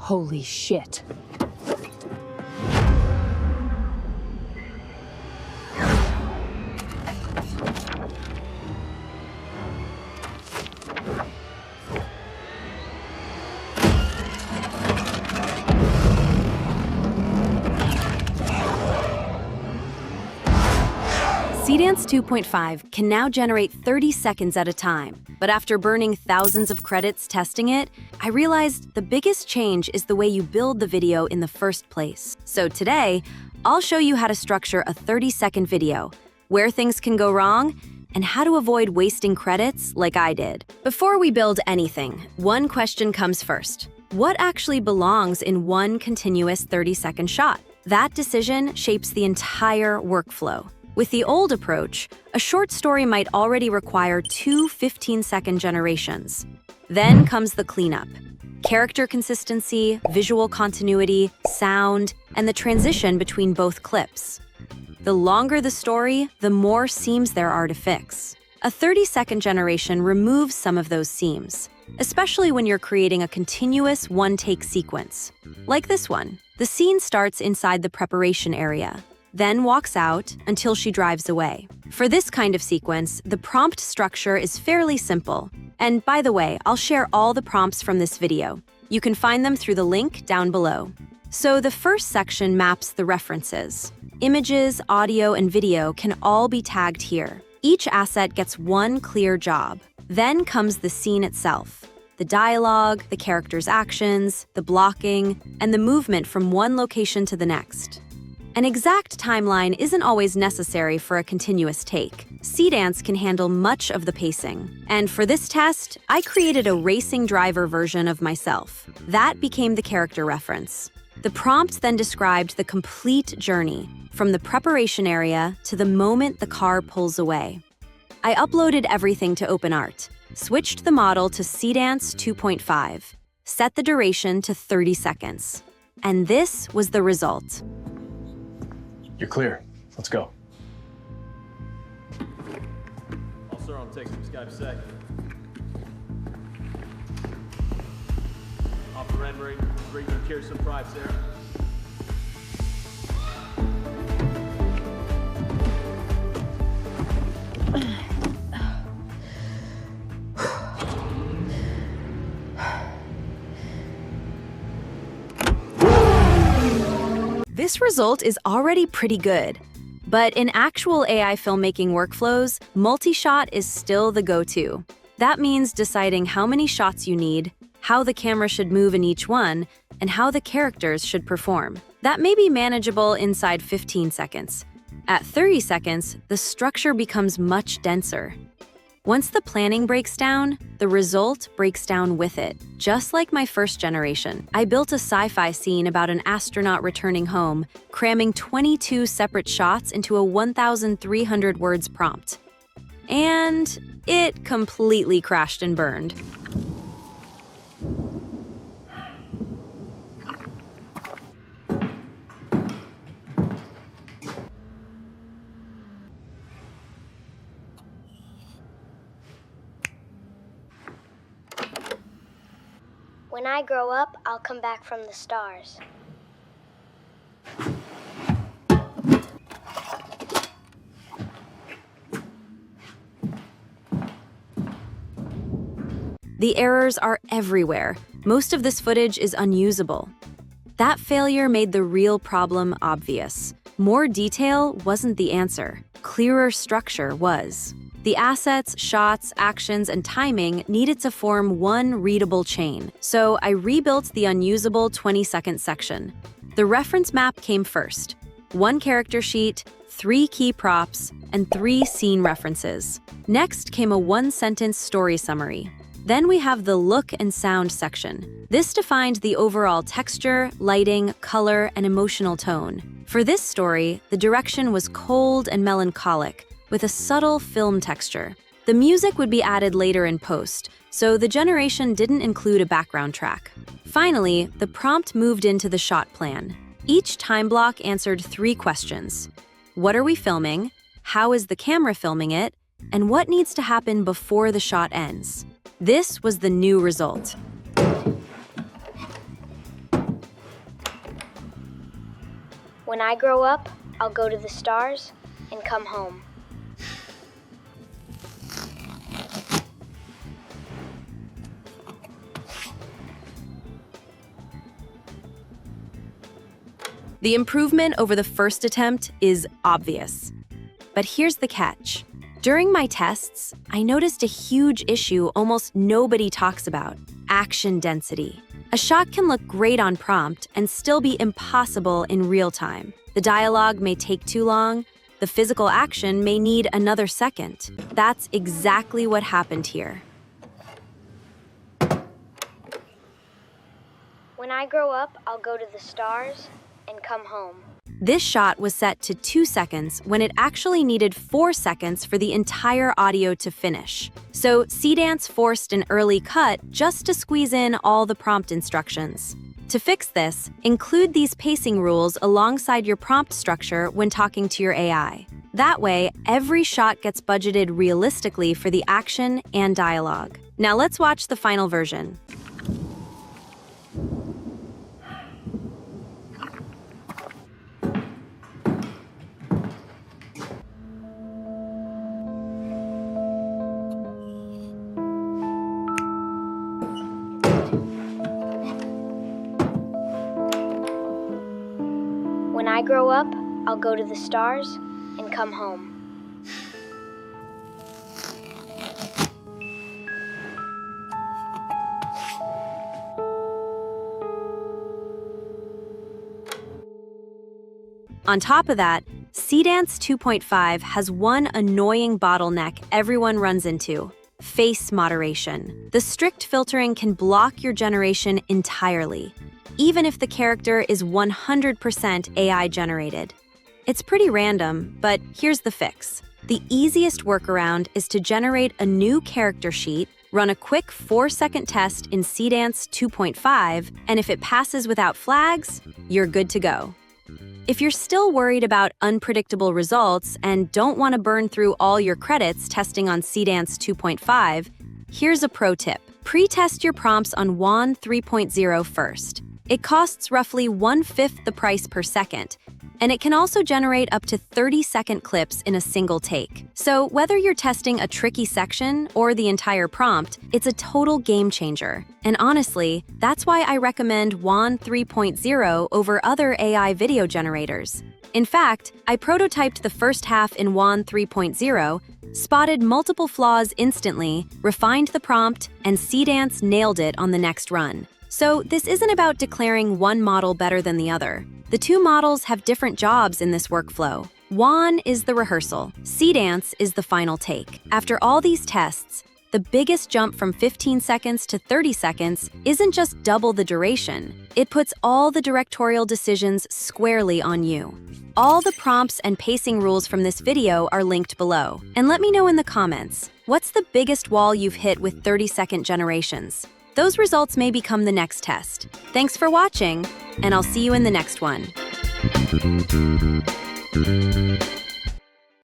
Holy shit. Seedance 2.5 can now generate 30 seconds at a time, but after burning thousands of credits testing it, I realized the biggest change is the way you build the video in the first place. So today, I'll show you how to structure a 30-second video, where things can go wrong, and how to avoid wasting credits like I did. Before we build anything, one question comes first. What actually belongs in one continuous 30-second shot? That decision shapes the entire workflow. With the old approach, a short story might already require two 15-second generations. Then comes the cleanup. Character consistency, visual continuity, sound, and the transition between both clips. The longer the story, the more seams there are to fix. A 30-second generation removes some of those seams, especially when you're creating a continuous one-take sequence. Like this one. The scene starts inside the preparation area, then walks out until she drives away. For this kind of sequence, the prompt structure is fairly simple. And by the way, I'll share all the prompts from this video. You can find them through the link down below. So the first section maps the references. Images, audio, and video can all be tagged here. Each asset gets one clear job. Then comes the scene itself. The dialogue, the character's actions, the blocking, and the movement from one location to the next. An exact timeline isn't always necessary for a continuous take. Seedance can handle much of the pacing. And for this test, I created a racing driver version of myself. That became the character reference. The prompt then described the complete journey, from the preparation area to the moment the car pulls away. I uploaded everything to OpenArt, switched the model to Seedance 2.5, set the duration to 30 seconds. And this was the result. You're clear. Let's go. Officer on text from Skype sec. Off the red ring, bring you carry some pride, sir. This result is already pretty good, but in actual AI filmmaking workflows, multi-shot is still the go-to. That means deciding how many shots you need, how the camera should move in each one, and how the characters should perform. That may be manageable inside 15 seconds. At 30 seconds, the structure becomes much denser. Once the planning breaks down, the result breaks down with it. Just like my first generation, I built a sci-fi scene about an astronaut returning home, cramming 22 separate shots into a 1,300 words prompt. And it completely crashed and burned. When I grow up, I'll come back from the stars. The errors are everywhere. Most of this footage is unusable. That failure made the real problem obvious. More detail wasn't the answer. Clearer structure was. The assets, shots, actions, and timing needed to form one readable chain, so I rebuilt the unusable 20-second section. The reference map came first. One character sheet, 3 key props, and 3 scene references. Next came a one-sentence story summary. Then we have the look and sound section. This defined the overall texture, lighting, color, and emotional tone. For this story, the direction was cold and melancholic, with a subtle film texture. The music would be added later in post, so the generation didn't include a background track. Finally, the prompt moved into the shot plan. Each time block answered 3 questions. What are we filming? How is the camera filming it? And what needs to happen before the shot ends? This was the new result. When I grow up, I'll go to the stars and come home. The improvement over the first attempt is obvious. But here's the catch. During my tests, I noticed a huge issue almost nobody talks about: action density. A shot can look great on prompt and still be impossible in real time. The dialogue may take too long, the physical action may need another second. That's exactly what happened here. When I grow up, I'll go to the stars and come home. This shot was set to 2 seconds when it actually needed 4 seconds for the entire audio to finish. So Seedance forced an early cut just to squeeze in all the prompt instructions. To fix this, include these pacing rules alongside your prompt structure when talking to your AI. That way, every shot gets budgeted realistically for the action and dialogue. Now let's watch the final version. When I grow up, I'll go to the stars and come home. On top of that, Seedance 2.5 has one annoying bottleneck everyone runs into: face moderation. The strict filtering can block your generation entirely, even if the character is 100% AI generated. It's pretty random, but here's the fix. The easiest workaround is to generate a new character sheet, run a quick 4-second test in Seedance 2.5, and if it passes without flags, you're good to go. If you're still worried about unpredictable results and don't want to burn through all your credits testing on Seedance 2.5, here's a pro tip. Pre-test your prompts on WAN 3.0 first. It costs roughly 1/5 the price per second, and it can also generate up to 30-second clips in a single take. So whether you're testing a tricky section or the entire prompt, it's a total game changer. And honestly, that's why I recommend WAN 3.0 over other AI video generators. In fact, I prototyped the first half in WAN 3.0, spotted multiple flaws instantly, refined the prompt, and Seedance nailed it on the next run. So this isn't about declaring one model better than the other. The two models have different jobs in this workflow. WAN is the rehearsal, Seedance is the final take. After all these tests, the biggest jump from 15 seconds to 30 seconds isn't just double the duration. It puts all the directorial decisions squarely on you. All the prompts and pacing rules from this video are linked below. And let me know in the comments, what's the biggest wall you've hit with 30-second generations? Those results may become the next test. Thanks for watching, and I'll see you in the next one.